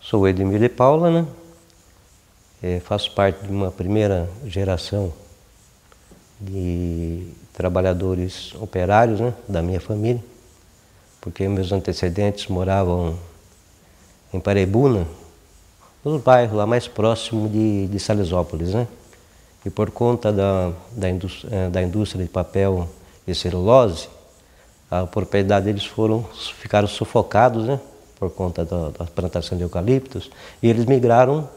Sou o Edemir de Paula, né? Faço parte de uma primeira geração de trabalhadores operários, né, da minha família, porque meus antecedentes moravam em Paraibuna, nos bairros lá mais próximos de Salesópolis, né? E por conta da indústria de papel e celulose, a propriedade deles ficaram sufocados, né? Por conta da plantação de eucaliptos, e eles migraram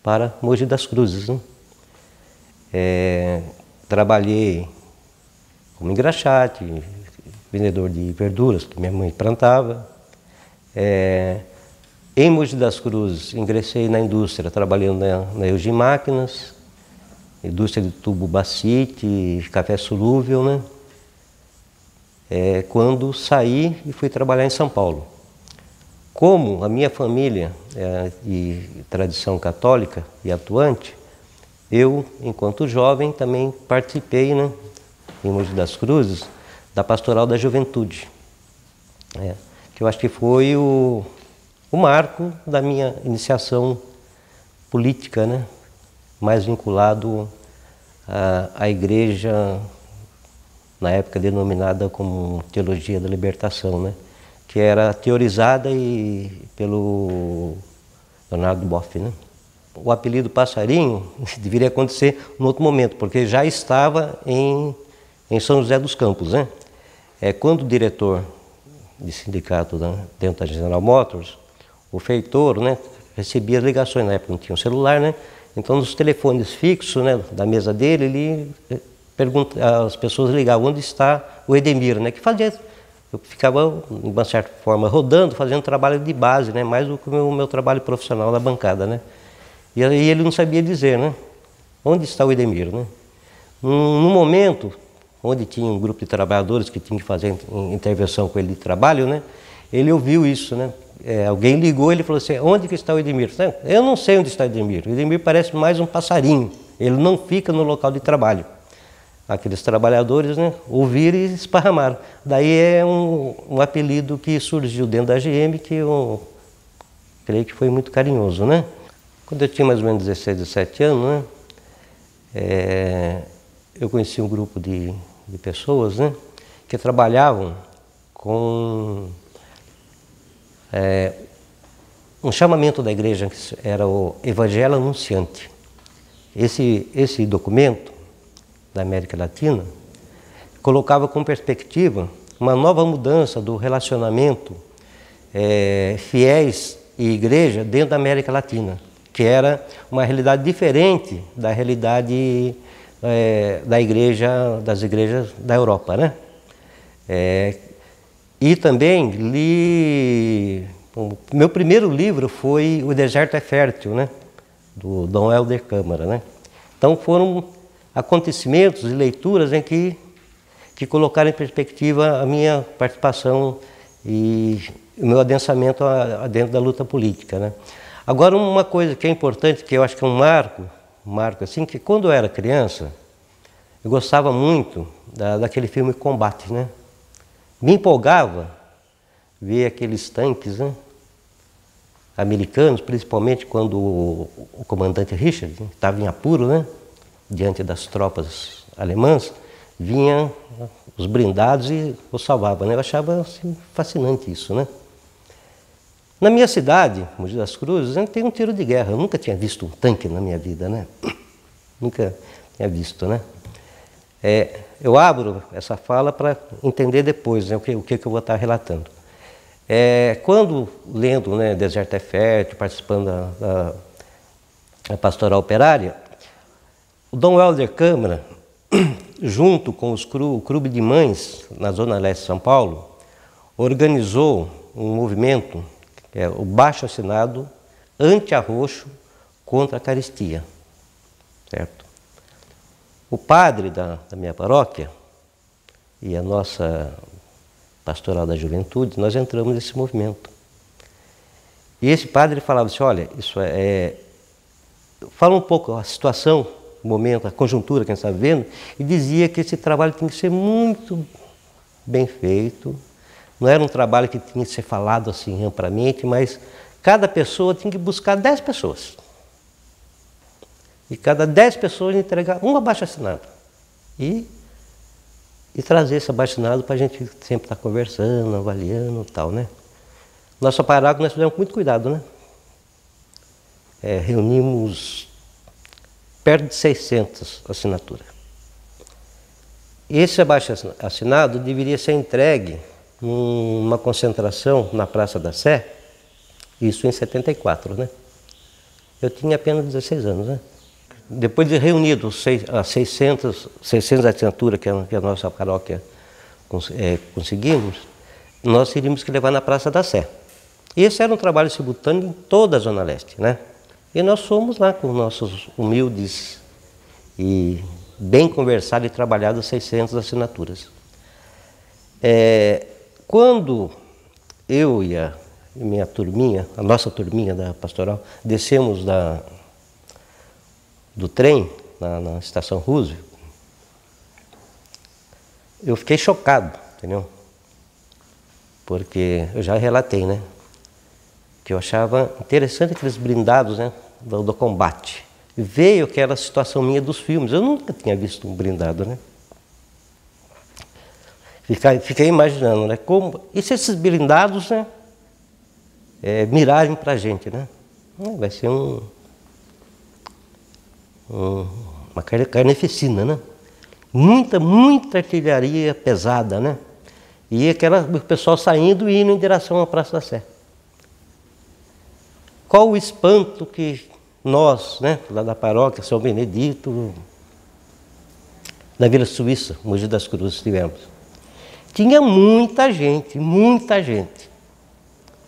para Mogi das Cruzes, né? Trabalhei como engraxate, vendedor de verduras que minha mãe plantava. Em Mogi das Cruzes, ingressei na indústria, trabalhando na Eugi Máquinas, indústria de tubo bacite, café solúvel, né? Quando saí e fui trabalhar em São Paulo. Como a minha família é de tradição católica e atuante, eu, enquanto jovem, também participei, né, em Mogi das Cruzes, da Pastoral da Juventude, que eu acho que foi o marco da minha iniciação política, né, mais vinculado à igreja, na época denominada como Teologia da Libertação, né, que era teorizada pelo Leonardo Boff, né? O apelido Passarinho deveria acontecer em outro momento, porque já estava em São José dos Campos, né? Quando o diretor de sindicato, né, dentro da General Motors, o Feitor, né, recebia ligações, na época não tinha um celular, né? Então nos telefones fixos, né, da mesa dele, as pessoas ligavam: onde está o Edemir, né? Que fazia... Eu ficava, de uma certa forma, rodando, fazendo trabalho de base, né? Mais do que o meu trabalho profissional na bancada, né? E aí ele não sabia dizer, né? Onde está o Edemir, né? No momento onde tinha um grupo de trabalhadores que tinha que fazer intervenção com ele de trabalho, né? Ele ouviu isso, né? Alguém ligou, ele falou assim: onde que está o Edemir? Eu não sei onde está o Edemir. O Edemir parece mais um passarinho. Ele não fica no local de trabalho. Aqueles trabalhadores, né, ouviram e esparramaram. Daí é um apelido que surgiu dentro da GM, que eu creio que foi muito carinhoso, né? Quando eu tinha mais ou menos 16, 17 anos, né, eu conheci um grupo de pessoas, né, que trabalhavam com um chamamento da igreja, que era o Evangelho Anunciante. Esse documento da América Latina, colocava com perspectiva uma nova mudança do relacionamento fiéis e igreja dentro da América Latina, que era uma realidade diferente da realidade das igrejas da Europa, né? E também o meu primeiro livro foi O Deserto é Fértil, né? Do Dom Helder Câmara, né? Então foram acontecimentos e leituras em que colocaram em perspectiva a minha participação e o meu adensamento dentro da luta política, né? Agora, uma coisa que é importante, que eu acho que é um marco assim, que quando eu era criança, eu gostava muito daquele filme Combate, né? Me empolgava ver aqueles tanques, né, americanos, principalmente quando o comandante Richard estava em apuro, né, diante das tropas alemãs, vinha os blindados e o salvava, né? Eu achava assim, fascinante isso, né? Na minha cidade, Mogi das Cruzes, tem um tiro de guerra. Eu nunca tinha visto um tanque na minha vida, né? Nunca tinha visto, né? Eu abro essa fala para entender depois, né, o que eu vou estar relatando. Quando lendo, né, Deserto é Fértil, participando da Pastoral Operária, o Dom Helder Câmara, junto com o Clube de Mães, na Zona Leste de São Paulo, organizou um movimento, que é o Baixo Assinado Anti-Arroxo contra a Caristia, certo? O padre da minha paróquia e a nossa pastoral da juventude, nós entramos nesse movimento. E esse padre falava assim, olha, isso fala um pouco a situação, o momento, a conjuntura que a gente está vivendo, e dizia que esse trabalho tinha que ser muito bem feito, não era um trabalho que tinha que ser falado assim amplamente, mas cada pessoa tinha que buscar 10 pessoas. E cada 10 pessoas entregar um abaixo-assinado. E trazer esse abaixo-assinado para a gente sempre estar conversando, avaliando e tal, né? Nossa paróquia nós fizemos com muito cuidado, né? Reunimos perto de 600 assinaturas. Esse abaixo-assinado deveria ser entregue numa concentração na Praça da Sé, isso em 74, né? Eu tinha apenas 16 anos, né? Depois de reunido as 600 assinaturas que a nossa paróquia conseguimos, nós teríamos que levar na Praça da Sé. Esse era um trabalho simultâneo em toda a Zona Leste, né? E nós fomos lá com nossos humildes e bem conversados e trabalhados 600 assinaturas. Quando eu e a minha turminha, a nossa turminha da pastoral, descemos do trem na estação Roosevelt, eu fiquei chocado, entendeu? Porque eu já relatei, né? Que eu achava interessante aqueles blindados, né, do combate. Veio aquela situação minha dos filmes, eu nunca tinha visto um blindado, né? Fiquei imaginando, né, e se esses blindados, né, mirarem para a gente, né? Vai ser uma carnificina, né? Muita artilharia pesada, né? E o pessoal saindo e indo em direção à Praça da Sé. Qual o espanto que nós, né, lá da paróquia São Benedito, da Vila Suíça, Mogi das Cruzes, tivemos. Tinha muita gente,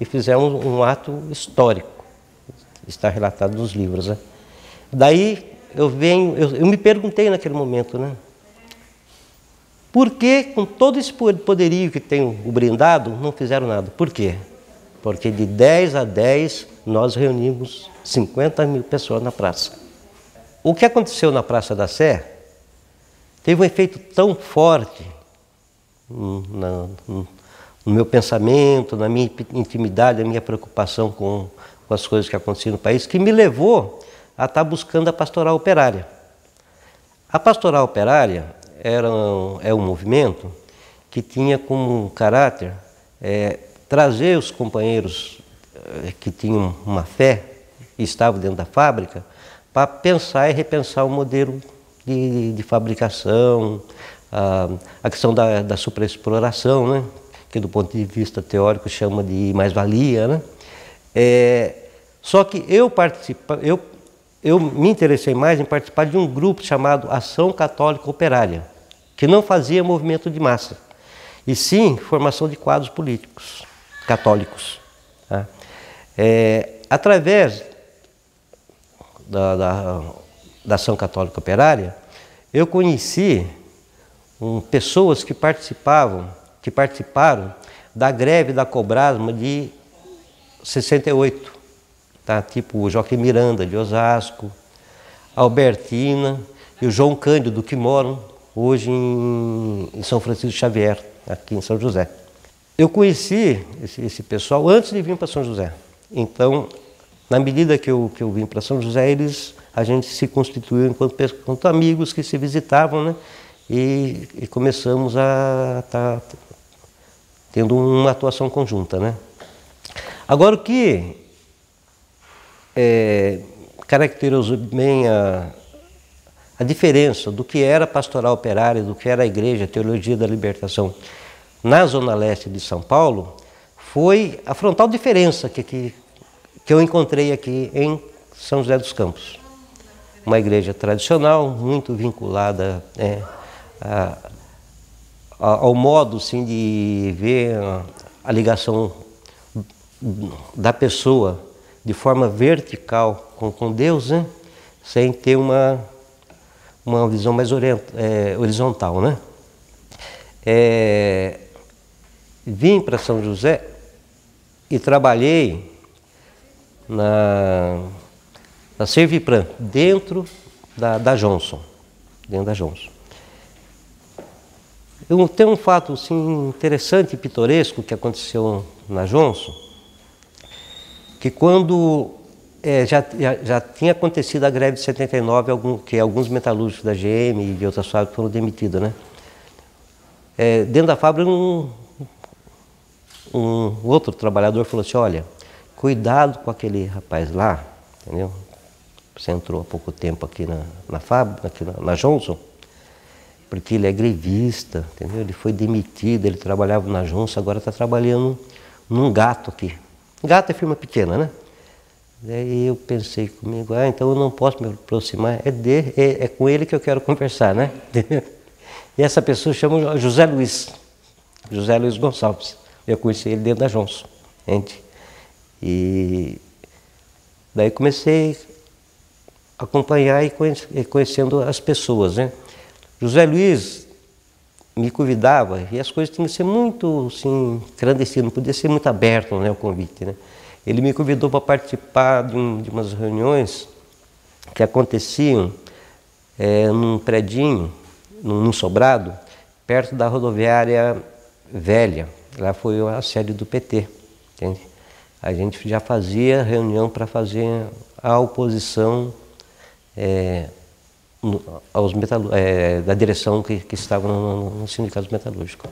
e fizemos um ato histórico, está relatado nos livros, né? Daí eu me perguntei naquele momento, né? Por que, com todo esse poderio que tem o blindado, não fizeram nada? Por quê? Porque de 10 a 10 nós reunimos 50 mil pessoas na praça. O que aconteceu na Praça da Sé teve um efeito tão forte no meu pensamento, na minha intimidade, na minha preocupação com as coisas que aconteciam no país, que me levou a estar buscando a pastoral operária. A pastoral operária é um movimento que tinha como caráter trazer os companheiros que tinham uma fé e estavam dentro da fábrica para pensar e repensar o modelo de fabricação, a questão da superexploração, né? Que do ponto de vista teórico chama de mais-valia, né? Só que eu me interessei mais em participar de um grupo chamado Ação Católica Operária, que não fazia movimento de massa, e sim formação de quadros políticos católicos. Tá? Através da Ação Católica Operária, eu conheci pessoas que participaram da greve da Cobrasma de 68, tá? Tipo o Joaquim Miranda de Osasco, a Albertina e o João Cândido, que moram hoje em São Francisco Xavier, aqui em São José. Eu conheci esse pessoal antes de vir para São José. Então, na medida que eu vim para São José, a gente se constituiu enquanto amigos que se visitavam, né? E começamos a estar tendo uma atuação conjunta, né? Agora, o que caracterizou bem a diferença do que era a pastoral operária, do que era a igreja, a teologia da libertação na Zona Leste de São Paulo, foi a frontal diferença que eu encontrei aqui em São José dos Campos. Uma igreja tradicional, muito vinculada ao modo assim, de ver a ligação da pessoa de forma vertical com Deus, né? Sem ter uma uma visão mais horizontal, né? Vim para São José e trabalhei na Serviplan, dentro da Johnson. Dentro da Johnson. Tem um fato assim, interessante e pitoresco que aconteceu na Johnson, que quando já tinha acontecido a greve de 79, que alguns metalúrgicos da GM e de outras fábricas foram demitidos, né? Dentro da fábrica, um outro trabalhador falou assim, olha, cuidado com aquele rapaz lá, entendeu? Você entrou há pouco tempo aqui na fábrica, aqui na Johnson, porque ele é grevista, entendeu? Ele foi demitido, ele trabalhava na Johnson, agora está trabalhando num Gato aqui. Gato é firma pequena, né? Daí eu pensei comigo, então eu não posso me aproximar, é com ele que eu quero conversar, né? E essa pessoa chama José Luiz Gonçalves. Eu conheci ele dentro da Johnson, gente. E daí comecei a acompanhar e conhecendo as pessoas, né? José Luiz me convidava e as coisas tinham que ser muito assim, clandestinas, não podia ser muito aberto, né, o convite, né? Ele me convidou para participar de umas reuniões que aconteciam num predinho, num sobrado, perto da rodoviária velha. Lá foi a sede do PT, entende? A gente já fazia reunião para fazer a oposição da direção que estava no sindicato metalúrgico.